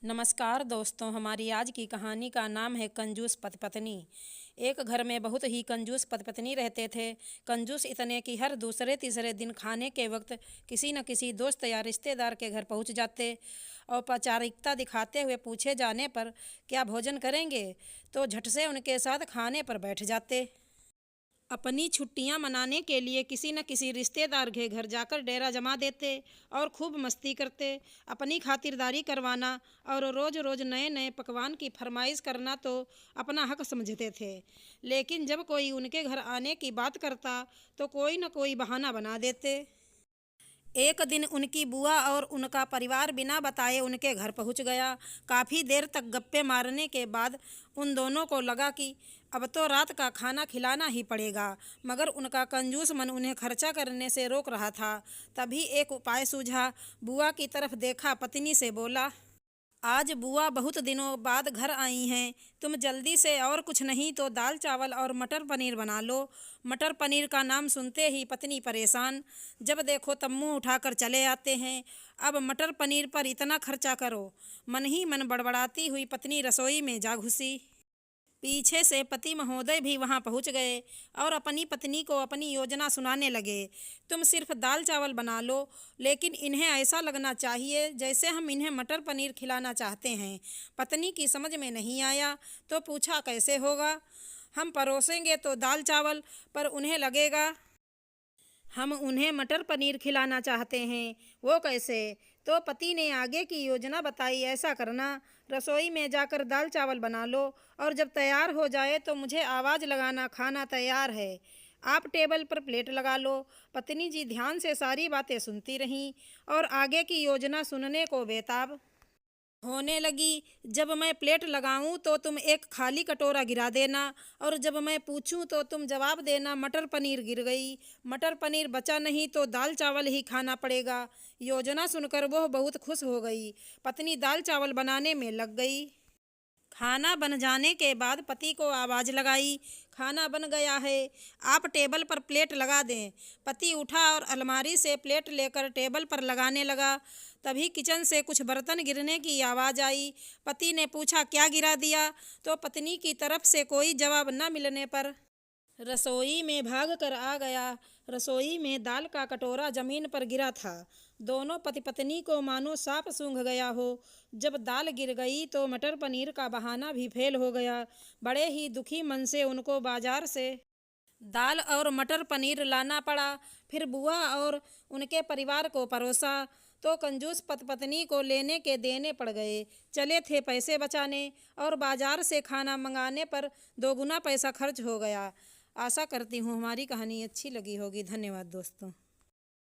नमस्कार दोस्तों, हमारी आज की कहानी का नाम है कंजूस पति पत्नी। एक घर में बहुत ही कंजूस पति पत्नी रहते थे। कंजूस इतने कि हर दूसरे तीसरे दिन खाने के वक्त किसी न किसी दोस्त या रिश्तेदार के घर पहुंच जाते। औपचारिकता दिखाते हुए पूछे जाने पर क्या भोजन करेंगे तो झट से उनके साथ खाने पर बैठ जाते। अपनी छुट्टियां मनाने के लिए किसी न किसी रिश्तेदार के घर जाकर डेरा जमा देते और खूब मस्ती करते। अपनी खातिरदारी करवाना और रोज़ रोज़ नए नए पकवान की फरमाइश करना तो अपना हक समझते थे। लेकिन जब कोई उनके घर आने की बात करता तो कोई न कोई बहाना बना देते। एक दिन उनकी बुआ और उनका परिवार बिना बताए उनके घर पहुंच गया। काफ़ी देर तक गप्पे मारने के बाद उन दोनों को लगा कि अब तो रात का खाना खिलाना ही पड़ेगा, मगर उनका कंजूस मन उन्हें खर्चा करने से रोक रहा था। तभी एक उपाय सूझा। बुआ की तरफ देखा, पत्नी से बोला, आज बुआ बहुत दिनों बाद घर आई हैं। तुम जल्दी से और कुछ नहीं तो दाल चावल और मटर पनीर बना लो। मटर पनीर का नाम सुनते ही पत्नी परेशान। जब देखो तब मुंह उठाकर चले आते हैं। अब मटर पनीर पर इतना खर्चा करो। मन ही मन बड़बड़ाती हुई पत्नी रसोई में जा घुसी। पीछे से पति महोदय भी वहां पहुंच गए और अपनी पत्नी को अपनी योजना सुनाने लगे। तुम सिर्फ दाल चावल बना लो, लेकिन इन्हें ऐसा लगना चाहिए जैसे हम इन्हें मटर पनीर खिलाना चाहते हैं। पत्नी की समझ में नहीं आया तो पूछा, कैसे होगा? हम परोसेंगे तो दाल चावल, पर उन्हें लगेगा हम उन्हें मटर पनीर खिलाना चाहते हैं। वो कैसे? तो पति ने आगे की योजना बताई। ऐसा करना, रसोई में जाकर दाल चावल बना लो और जब तैयार हो जाए तो मुझे आवाज़ लगाना, खाना तैयार है। आप टेबल पर प्लेट लगा लो। पत्नी जी ध्यान से सारी बातें सुनती रहीं और आगे की योजना सुनने को बेताब होने लगी। जब मैं प्लेट लगाऊं तो तुम एक खाली कटोरा गिरा देना, और जब मैं पूछूं तो तुम जवाब देना मटर पनीर गिर गई। मटर पनीर बचा नहीं तो दाल चावल ही खाना पड़ेगा। योजना सुनकर वह बहुत खुश हो गई। पत्नी दाल चावल बनाने में लग गई। खाना बन जाने के बाद पति को आवाज़ लगाई, खाना बन गया है, आप टेबल पर प्लेट लगा दें। पति उठा और अलमारी से प्लेट लेकर टेबल पर लगाने लगा। तभी किचन से कुछ बर्तन गिरने की आवाज़ आई। पति ने पूछा, क्या गिरा दिया? तो पत्नी की तरफ से कोई जवाब न मिलने पर रसोई में भाग कर आ गया। रसोई में दाल का कटोरा जमीन पर गिरा था। दोनों पति पत्नी को मानो सांप सूंघ गया हो। जब दाल गिर गई तो मटर पनीर का बहाना भी फेल हो गया। बड़े ही दुखी मन से उनको बाजार से दाल और मटर पनीर लाना पड़ा। फिर बुआ और उनके परिवार को परोसा तो कंजूस पति पत्नी को लेने के देने पड़ गए। चले थे पैसे बचाने और बाजार से खाना मंगाने पर दोगुना पैसा खर्च हो गया। आशा करती हूँ हमारी कहानी अच्छी लगी होगी। धन्यवाद दोस्तों।